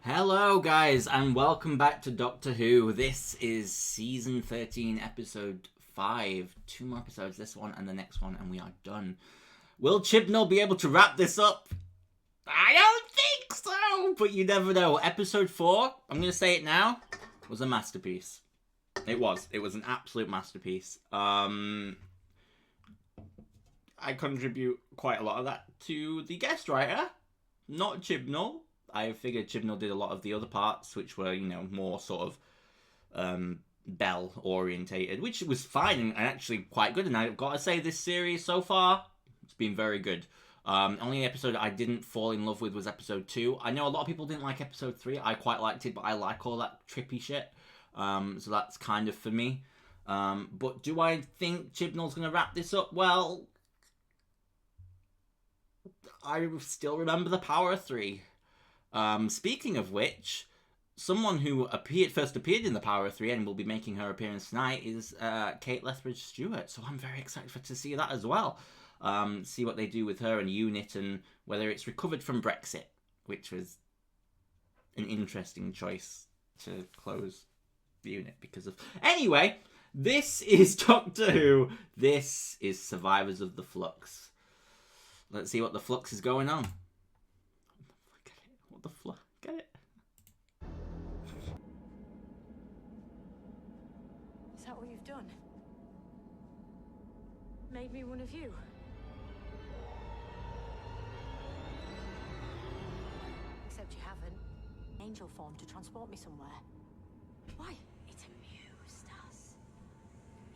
Hello guys and welcome back to Doctor Who. This is season 13 episode 5. 2 more episodes, this one and the next one, and we are done. Will Chibnall be able to wrap this up? I don't think so, but you never know. Episode 4, I'm going to say it now, was a masterpiece. It was an absolute masterpiece. I contribute quite a lot of that to the guest writer, not Chibnall. I figured Chibnall did a lot of the other parts, which were, you know, more sort of Bell orientated, which was fine and actually quite good. And I've got to say, this series so far, it's been very good. Only episode I didn't fall in love with was episode 2. I know a lot of people didn't like episode 3. I quite liked it, but I like all that trippy shit. So that's kind of for me. But do I think Chibnall's going to wrap this up? Well, I still remember the Power of 3. Speaking of which, someone who first appeared in The Power of 3 and will be making her appearance tonight is Kate Lethbridge-Stewart. So I'm very excited to see that as well. See what they do with her and UNIT and whether it's recovered from Brexit, which was an interesting choice to close the unit because of... Anyway, this is Doctor Who. This is Survivors of the Flux. Let's see what the Flux is going on. What the fuck? Get it? Is that what you've done? Made me one of you? Except you haven't. Angel form to transport me somewhere. Why? It amused us.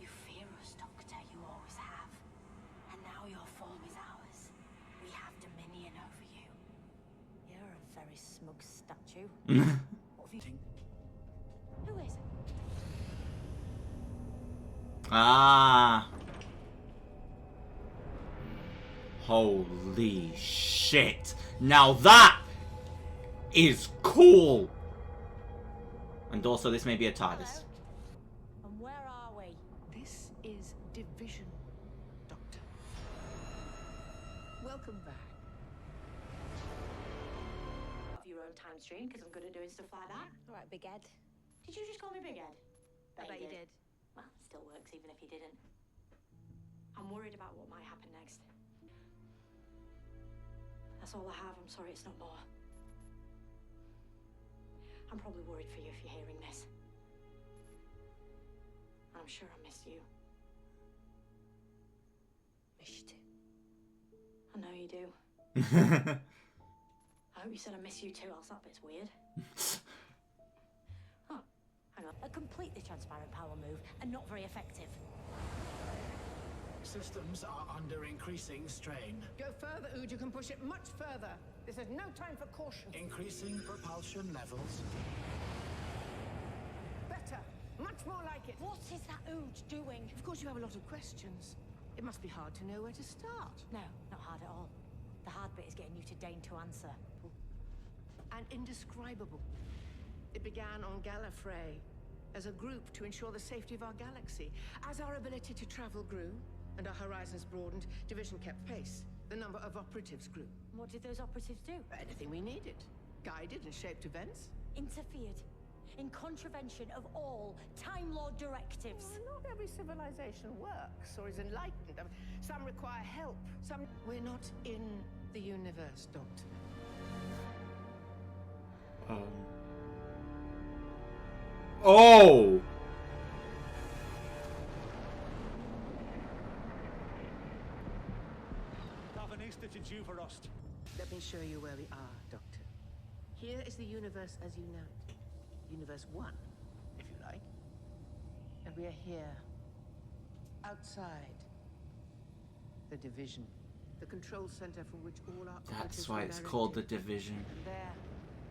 You fear us, Doctor, you always have. And now your form is ours. We have dominion over you. You're a very smug statue. What have you... Who is it? Ah. Holy shit. Now that is cool. And also this may be a TARDIS. Hello? And where are we? This is Division, Doctor. Welcome back. Of your own time stream, because I'm good at doing stuff like that. All right, Big Ed. Did you just call me Big Ed? I bet you did. Well, it still works even if you didn't. I'm worried about what might happen next. That's all I have. I'm sorry it's not more. I'm probably worried for you if you're hearing this. And I'm sure I miss you. Miss you too. I know you do. I hope you said I miss you too, else that bit's weird. Oh, hang on. A completely transparent power move and not very effective. Systems are under increasing strain. Go further, Ood. You can push it much further. This is no time for caution. Increasing propulsion levels. Better. Much more like it. What is that Ood doing? Of course, you have a lot of questions. It must be hard to know where to start. No, not hard at all. The hard bit is getting you to deign to answer. And indescribable. It began on Gallifrey as a group to ensure the safety of our galaxy. As our ability to travel grew and our horizons broadened, Division kept pace. The number of operatives grew. What did those operatives do? Anything we needed. Guided and shaped events. Interfered. In contravention of all Time Lord directives. Well, not every civilization works or is enlightened. Some require help. Some... We're not in the universe, Doctor. Oh! Let me show you where we are, Doctor. Here is the universe as you know it. Universe 1, if you like. And we are here, outside the Division. The control center from which all our... That's why it's called the Division. And there,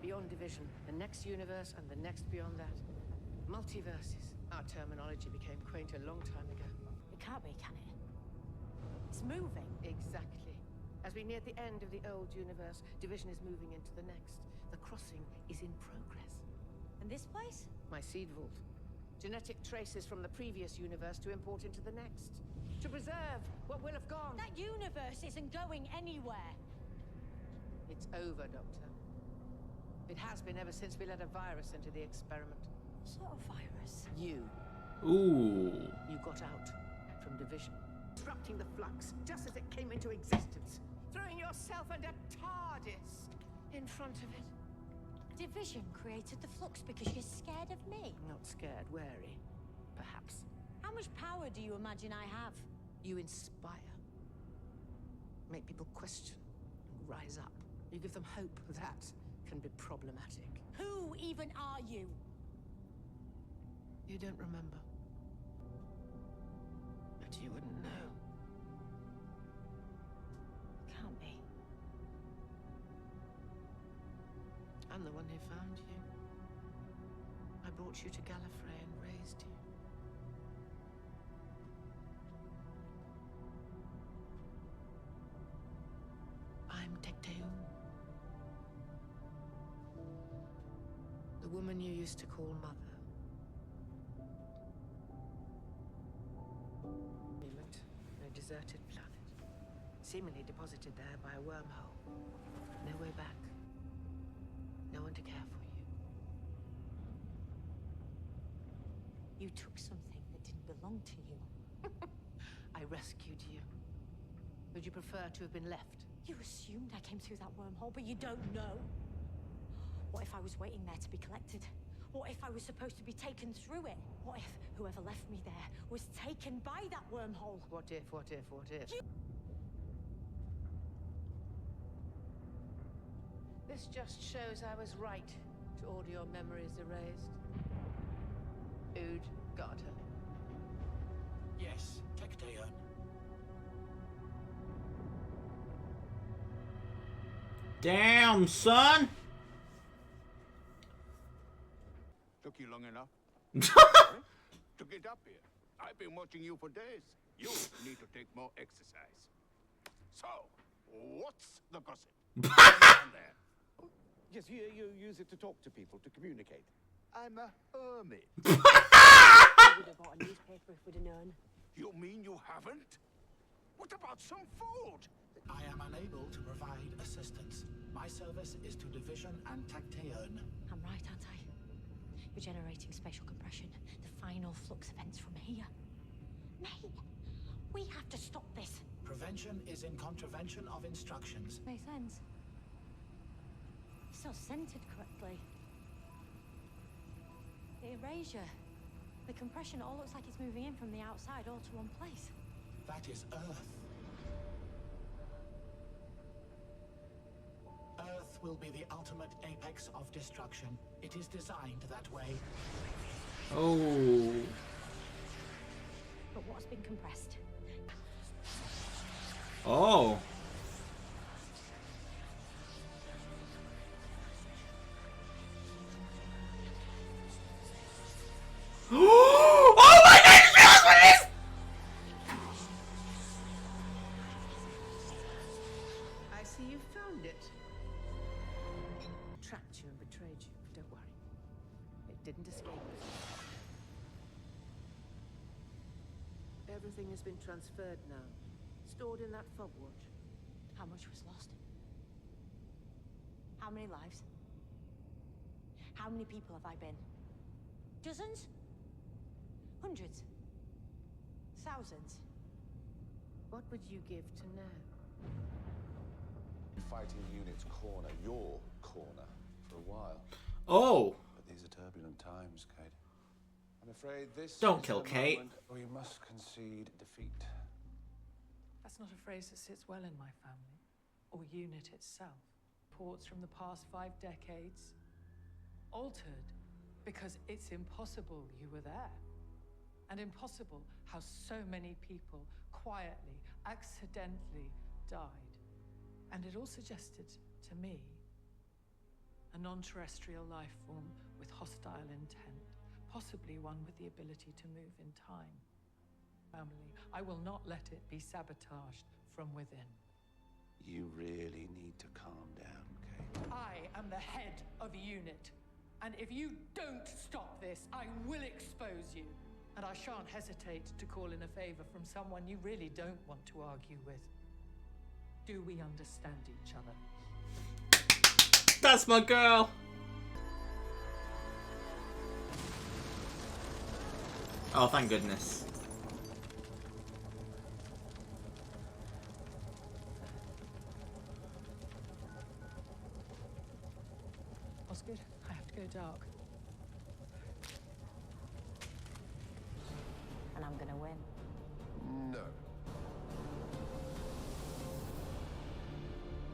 beyond Division, the next universe and the next beyond that. Multiverses. Our terminology became quaint a long time ago. It can't be, can it? It's moving. Exactly. As we near the end of the old universe, Division is moving into the next. The crossing is in progress. And this place? My seed vault. Genetic traces from the previous universe to import into the next. To preserve what will have gone. That universe isn't going anywhere. It's over, Doctor. It has been ever since we let a virus into the experiment. What sort of virus? You Ooh. got out from Division, disrupting the Flux just as it came into existence, throwing yourself and a TARDIS in front of it. Division created the Flux because you're scared of me. Not scared, wary, perhaps. How much power do you imagine I have? You inspire. Make people question and rise up. You give them hope. That can be problematic. Who even are you? You don't remember. But you wouldn't know. Can't be. I'm the one who found you. I brought you to Gallifrey and raised you. I'm Tecteun. The woman you used to call Mother. Monument, a deserted planet. Seemingly deposited there by a wormhole. No way back. No one to care for you. You took something that didn't belong to you. I rescued you. Would you prefer to have been left? You assumed I came through that wormhole, but you don't know. What if I was waiting there to be collected? What if I was supposed to be taken through it? What if whoever left me there was taken by that wormhole? What if, what if, what if? This just shows I was right to order your memories erased. Ood Garter. Yes, Tecteun. Damn, son. Took you long enough? To get up here. I've been watching you for days. You need to take more exercise. So, what's the gossip? Down there. Yes, you use it to talk to people, to communicate. I'm a hermit. We would have bought a newspaper if we'd have known. You mean you haven't? What about some food? I am unable to provide assistance. My service is to Division and Tecteun. I'm right, aren't I? You're generating spatial compression. The final Flux events from here. Mate, we have to stop this. Prevention is in contravention of instructions. Makes sense. It's not centered correctly. The erasure, the compression, all looks like it's moving in from the outside all to one place. That is Earth. Earth will be the ultimate apex of destruction. It is designed that way. Oh. But what's been compressed? Oh. Oh my god, I just realized what it is! I see you found it. Trapped you and betrayed you, but don't worry. It didn't escape us. Everything has been transferred now. Stored in that fob watch. How much was lost? How many lives? How many people have I been? Dozens? Hundreds? Thousands? What would you give to know? Fighting unit's corner, your corner, for a while. Oh. But these are turbulent times, Kate. I'm afraid this Don't is kill the Kate. moment we must concede defeat. That's not a phrase that sits well in my family, or unit itself. Reports from the past 5 decades, altered because it's impossible you were there. And impossible how so many people quietly, accidentally died. And it all suggested to me a non-terrestrial life form with hostile intent, possibly one with the ability to move in time. Family, I will not let it be sabotaged from within. You really need to calm down, Kate. I am the head of a unit, and if you don't stop this, I will expose you. And I shan't hesitate to call in a favor from someone you really don't want to argue with. Do we understand each other? That's my girl. Oh, thank goodness. Osgood, I have to go dark. And I'm gonna win. No.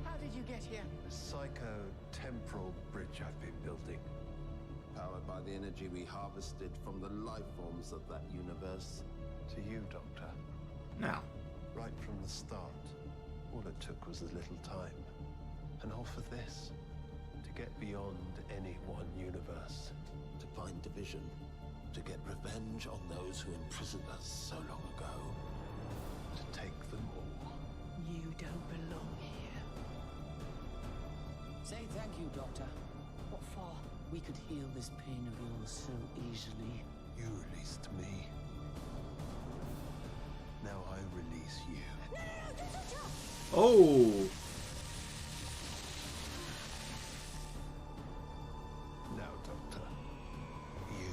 How did you get here? A psycho-temporal bridge I've been building. Powered by the energy we harvested from the life forms of that universe. To you, Doctor. Now. Right from the start, all it took was a little time. And all for this. To get beyond any one universe. To find division. To get revenge on those who imprisoned us so long ago. To take them all. You don't belong here. Say thank you, Doctor. What for? We could heal this pain of yours so easily. You released me. Now I release you. Oh. Now, Doctor. You.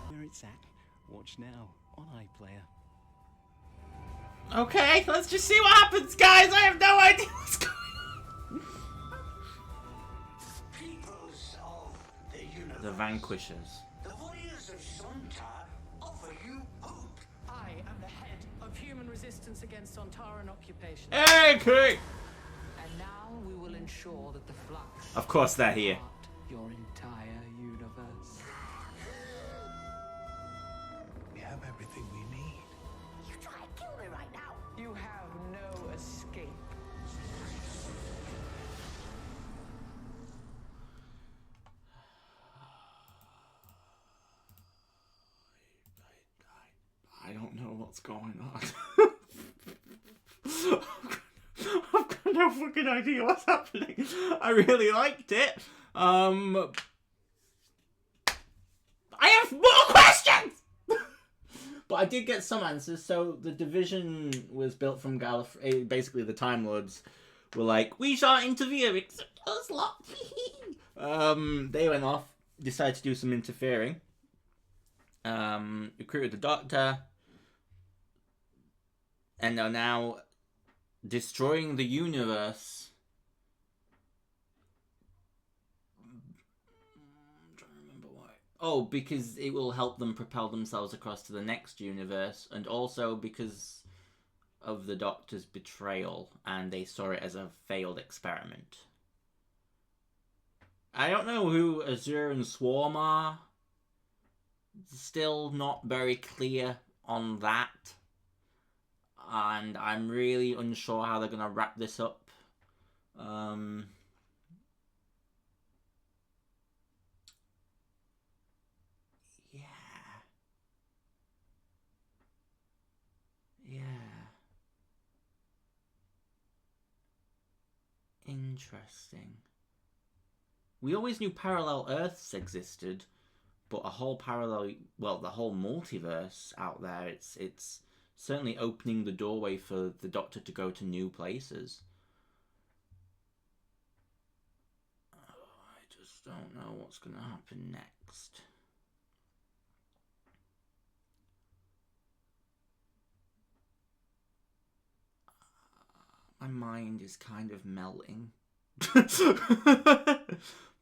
Where it's at, watch now on iPlayer. Okay, let's just see what happens, guys. I have no idea what's going on. Peoples of the universe. The Vanquishers. The warriors of Sontar offer you hope. I am the head of human resistance against Sontaran occupation. Hey, King! And now we will ensure that the Flux Of course they're here. part your entire universe. We have everything we need. You try and kill me right now. You have no escape. I don't know what's going on. I've got no fucking idea what's happening. I really liked it. I have more questions! But I did get some answers. So the division was built from Gallifrey. Basically, the Time Lords were like, we shan't interfere except us lot. They went off, decided to do some interfering. Recruited the Doctor. And are now destroying the universe. I'm trying to remember why. Oh, because it will help them propel themselves across to the next universe, and also because of the Doctor's betrayal, and they saw it as a failed experiment. I don't know who Azure and Swarm are. Still not very clear on that. And I'm really unsure how they're going to wrap this up. Yeah. Interesting. We always knew parallel Earths existed, but a whole parallel, well, the whole multiverse out there, it's certainly opening the doorway for the Doctor to go to new places. Oh, I just don't know what's going to happen next. My mind is kind of melting.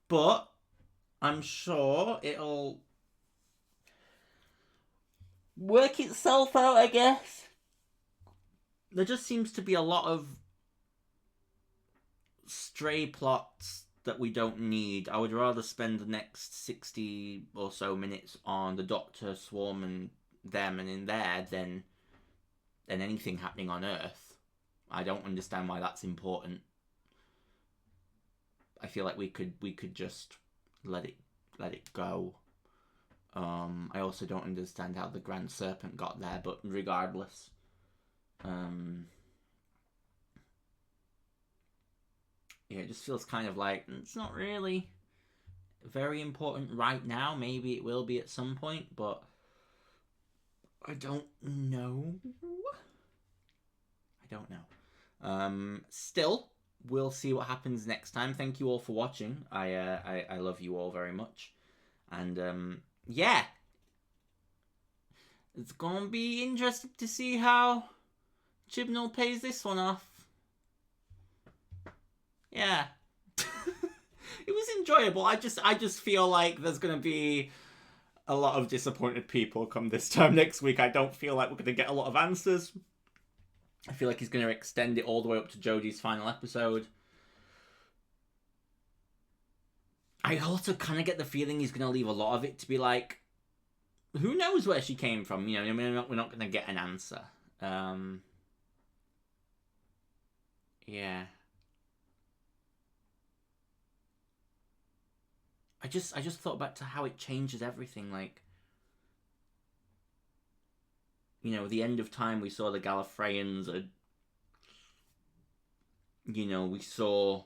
But I'm sure it'll work itself out, I guess. There just seems to be a lot of stray plots that we don't need. I would rather spend the next 60 or so minutes on the Doctor, Swarm, and them and in there than anything happening on Earth. I don't understand why that's important. I feel like we could just let it go. I also don't understand how the Grand Serpent got there, but regardless. Yeah, it just feels kind of like it's not really very important right now. Maybe it will be at some point, but I don't know. Still, we'll see what happens next time. Thank you all for watching. I love you all very much. And yeah. It's gonna be interesting to see how Chibnall pays this one off. Yeah. It was enjoyable. I just feel like there's gonna be a lot of disappointed people come this time next week. I don't feel like we're gonna get a lot of answers. I feel like he's gonna extend it all the way up to Jodie's final episode. I also kind of get the feeling he's gonna leave a lot of it to be like, who knows where she came from? You know, I mean, we're not gonna get an answer. Yeah. I just thought back to how it changes everything. Like, you know, the end of time, we saw the Gallifreyans. You know, we saw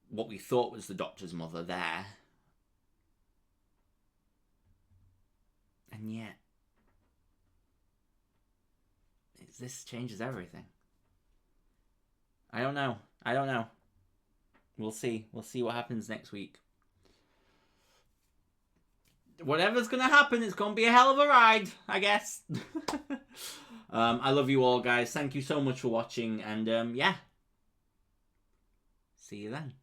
what we thought was the Doctor's mother there. And yet, this changes everything. I don't know. We'll see. We'll see what happens next week. Whatever's going to happen, it's going to be a hell of a ride, I guess. I love you all, guys. Thank you so much for watching. And, yeah. See you then.